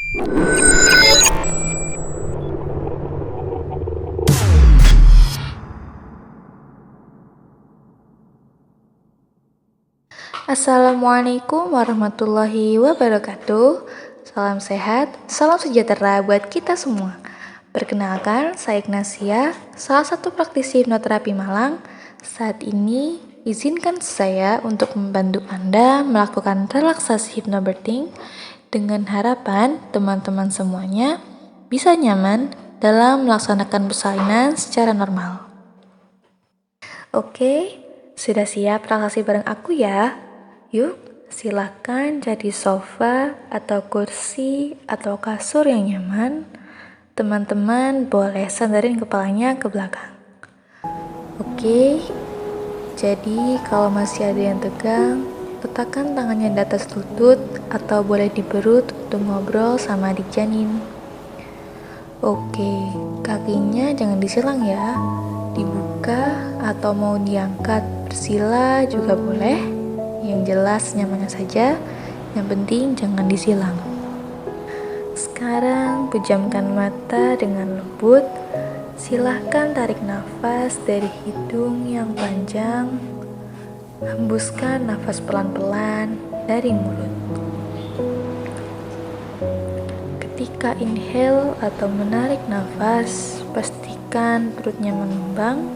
Assalamualaikum warahmatullahi wabarakatuh. Salam sehat, salam sejahtera buat kita semua. Perkenalkan, saya Ignacia, salah satu praktisi hipnoterapi Malang. Saat ini, izinkan saya untuk membantu Anda melakukan relaksasi hypnobirthing dengan harapan teman-teman semuanya bisa nyaman dalam melaksanakan persalinan secara normal. Oke, sudah siap relaksasi bareng aku ya? Yuk, silakan jadi sofa atau kursi atau kasur yang nyaman. Teman-teman boleh sandarin kepalanya ke belakang. Oke, jadi kalau masih ada yang tegang, letakkan tangannya di atas lutut atau boleh di perut untuk ngobrol sama adik janin. Oke, kakinya jangan disilang ya. Dibuka atau mau diangkat bersila juga boleh. Yang jelas nyamannya saja, yang penting jangan disilang. Sekarang pejamkan mata dengan lembut. Silahkan tarik nafas dari hidung yang panjang. Hembuskan nafas pelan-pelan dari mulut. Ketika inhale atau menarik nafas, pastikan perutnya mengembang,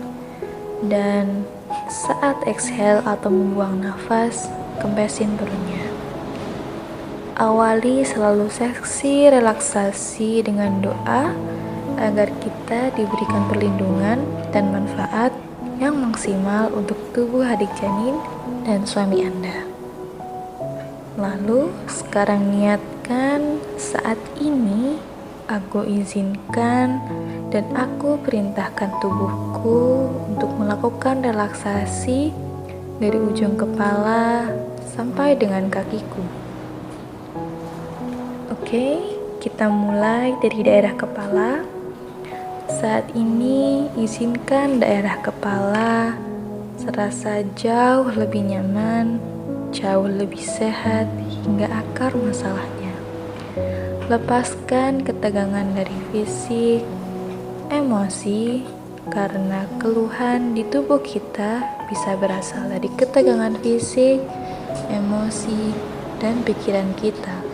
dan saat exhale atau membuang nafas, kempesin perutnya. Awali selalu sesi relaksasi dengan doa agar kita diberikan perlindungan dan manfaat yang maksimal untuk tubuh adik janin dan suami Anda. Lalu sekarang niatkan saat ini aku izinkan dan aku perintahkan tubuhku untuk melakukan relaksasi dari ujung kepala sampai dengan kakiku. Oke, kita mulai dari daerah kepala. Saat ini izinkan daerah kepala serasa jauh lebih nyaman, jauh lebih sehat hingga akar masalahnya. Lepaskan ketegangan dari fisik, emosi, karena keluhan di tubuh kita bisa berasal dari ketegangan fisik, emosi, dan pikiran kita.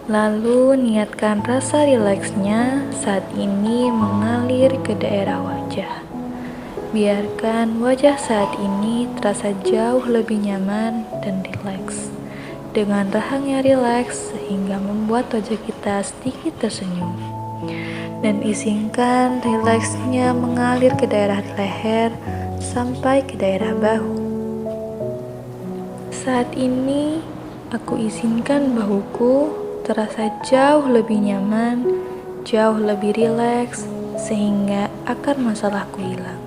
Lalu niatkan rasa rileksnya saat ini mengalir ke daerah wajah. Biarkan wajah saat ini terasa jauh lebih nyaman dan rileks. Dengan rahangnya rileks sehingga membuat wajah kita sedikit tersenyum. Dan izinkan rileksnya mengalir ke daerah leher sampai ke daerah bahu. Saat ini aku izinkan bahuku terasa jauh lebih nyaman, jauh lebih rileks sehingga akar masalahku hilang.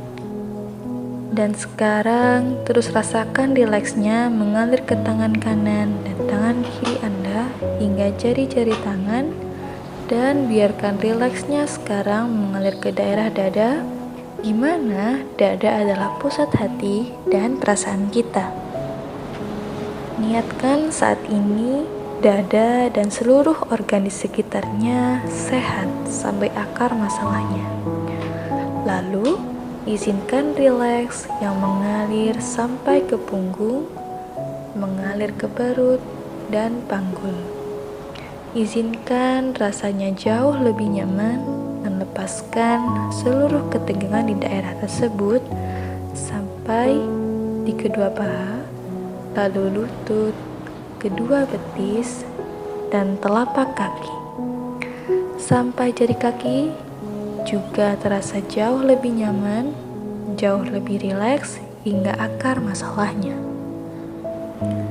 Dan sekarang terus rasakan rileksnya mengalir ke tangan kanan dan tangan kiri Anda hingga jari-jari tangan, dan biarkan rileksnya sekarang mengalir ke daerah dada, di mana dada adalah pusat hati dan perasaan kita. Niatkan saat ini dada dan seluruh organ di sekitarnya sehat sampai akar masalahnya. Lalu izinkan rileks yang mengalir sampai ke punggung, mengalir ke perut dan panggul. Izinkan rasanya jauh lebih nyaman dan lepaskan seluruh ketegangan di daerah tersebut sampai di kedua paha, lalu lutut, kedua betis, dan telapak kaki. Sampai jari kaki juga terasa jauh lebih nyaman, jauh lebih rileks hingga akar masalahnya.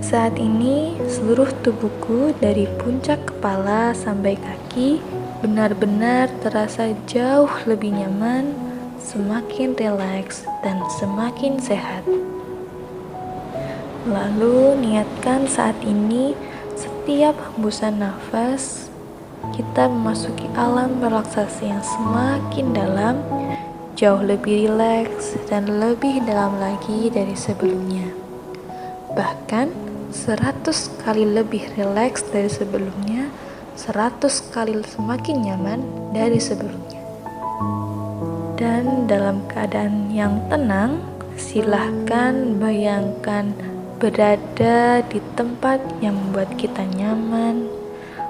Saat ini seluruh tubuhku dari puncak kepala sampai kaki benar-benar terasa jauh lebih nyaman, semakin rileks dan semakin sehat. Lalu niatkan saat ini setiap hembusan nafas kita memasuki alam relaksasi yang semakin dalam, jauh lebih rileks dan lebih dalam lagi dari sebelumnya. Bahkan 100 kali lebih rileks dari sebelumnya 100 kali semakin nyaman dari sebelumnya. Dan dalam keadaan yang tenang, silahkan bayangkan berada di tempat yang membuat kita nyaman,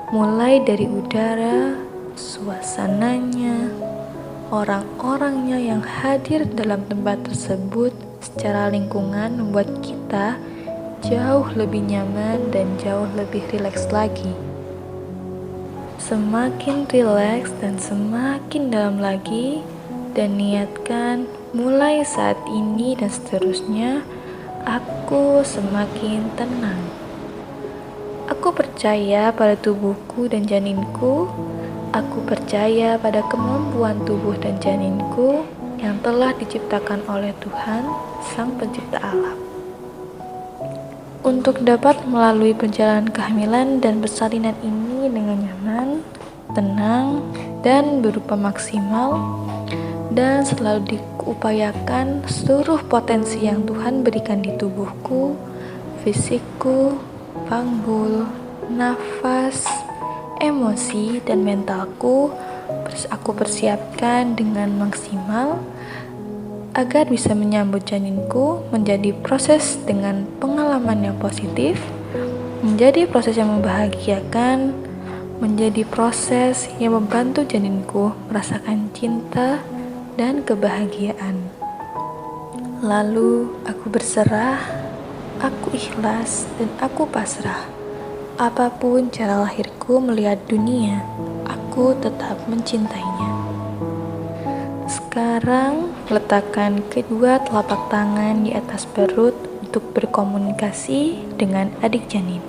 mulai dari udara, suasananya, orang-orangnya yang hadir dalam tempat tersebut secara lingkungan membuat kita jauh lebih nyaman dan jauh lebih rileks lagi. Semakin rileks dan semakin dalam lagi, dan niatkan mulai saat ini dan seterusnya, aku semakin tenang. Aku percaya pada tubuhku dan janinku. Aku percaya pada kemampuan tubuh dan janinku yang telah diciptakan oleh Tuhan, Sang Pencipta alam. Untuk dapat melalui perjalanan kehamilan dan persalinan ini dengan nyaman, tenang, dan berupa maksimal, dan selalu diupayakan seluruh potensi yang Tuhan berikan di tubuhku, fisikku, panggul, nafas, emosi, dan mentalku aku persiapkan dengan maksimal agar bisa menyambut janinku menjadi proses dengan pengalaman yang positif, menjadi proses yang membahagiakan, menjadi proses yang membantu janinku merasakan cinta dan kebahagiaan. Lalu aku berserah, aku ikhlas, dan aku pasrah. Apapun cara lahirku melihat dunia, aku tetap mencintainya. Sekarang, letakkan kedua telapak tangan di atas perut untuk berkomunikasi dengan adik janin.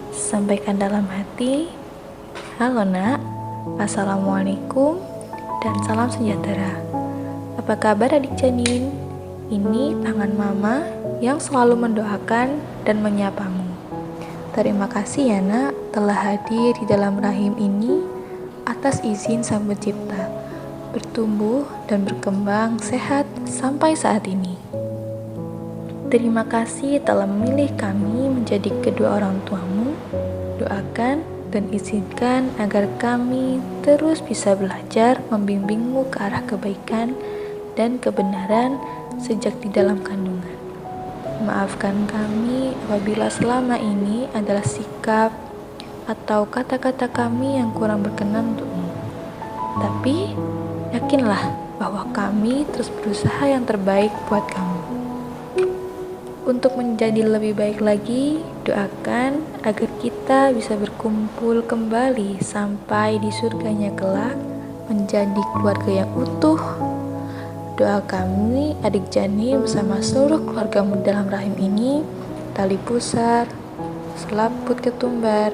Sampaikan dalam hati, "Halo nak, Assalamualaikum, dan salam sejahtera. Apa kabar adik janin? Ini tangan mama yang selalu mendoakan dan menyapamu. Terima kasih ya nak telah hadir di dalam rahim ini atas izin Sang Pencipta, bertumbuh dan berkembang sehat sampai saat ini. Terima kasih telah memilih kami menjadi kedua orang tuamu. Doakan dan izinkan agar kami terus bisa belajar membimbingmu ke arah kebaikan dan kebenaran sejak di dalam kandungan. Maafkan kami apabila selama ini adalah sikap atau kata-kata kami yang kurang berkenan untukmu. Tapi, yakinlah bahwa kami terus berusaha yang terbaik buat kamu. Untuk menjadi lebih baik lagi, doakan agar kita bisa berkumpul kembali sampai di surganya kelak, menjadi keluarga yang utuh. Doa kami, adik janin bersama seluruh keluargamu dalam rahim ini, tali pusar, selaput ketumbar,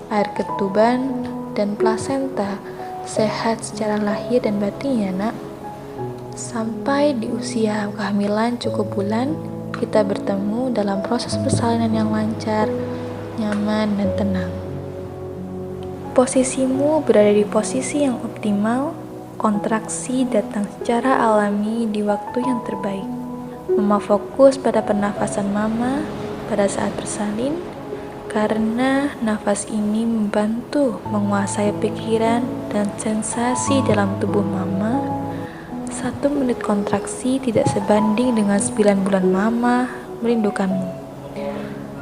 air ketuban, dan plasenta, sehat secara lahir dan batin ya nak. Sampai di usia kehamilan cukup bulan, kita bertemu dalam proses persalinan yang lancar, nyaman, dan tenang. Posisimu berada di posisi yang optimal. Kontraksi datang secara alami di waktu yang terbaik. Mama fokus pada pernafasan mama pada saat bersalin, karena nafas ini membantu menguasai pikiran dan sensasi dalam tubuh mama. 1 menit kontraksi tidak sebanding dengan 9 bulan mama merindukanmu.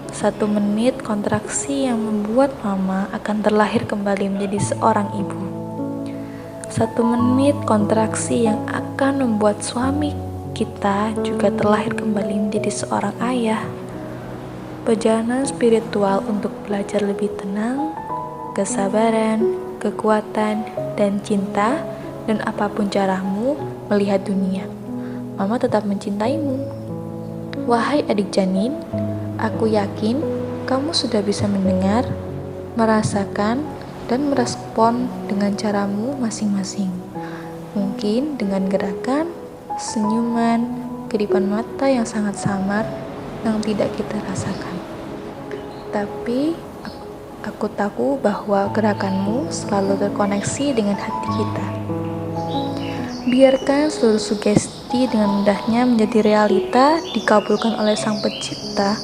1 menit kontraksi yang membuat mama akan terlahir kembali menjadi seorang ibu. 1 menit kontraksi yang akan membuat suami kita juga terlahir kembali menjadi seorang ayah. Perjalanan spiritual untuk belajar lebih tenang, kesabaran, kekuatan, dan cinta, dan apapun caramu melihat dunia, mama tetap mencintaimu. Wahai adik janin, aku yakin kamu sudah bisa mendengar, merasakan, dan merespon dengan caramu masing-masing. Mungkin dengan gerakan, senyuman, kedipan mata yang sangat samar yang tidak kita rasakan. Tapi aku tahu bahwa gerakanmu selalu terkoneksi dengan hati kita. Biarkan seluruh sugesti dengan mudahnya menjadi realita, dikabulkan oleh Sang Pencipta,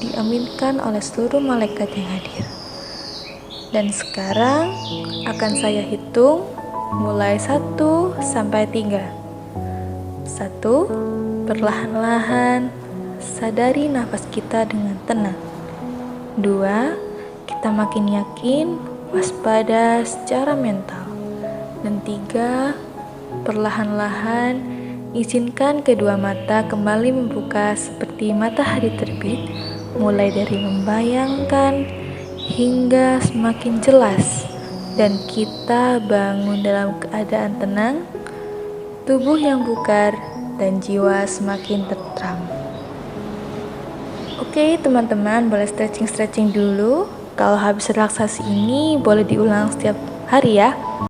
diaminkan oleh seluruh malaikat yang hadir. Dan sekarang akan saya hitung mulai 1 sampai 3. 1. Perlahan-lahan sadari nafas kita dengan tenang. 2. Kita makin yakin waspada secara mental. Dan 3. Perlahan-lahan izinkan kedua mata kembali membuka seperti matahari terbit, mulai dari membayangkan hingga semakin jelas, dan kita bangun dalam keadaan tenang, tubuh yang bugar, dan jiwa semakin tentram. Oke teman-teman, boleh stretching dulu. Kalau habis relaksasi ini boleh diulang setiap hari ya.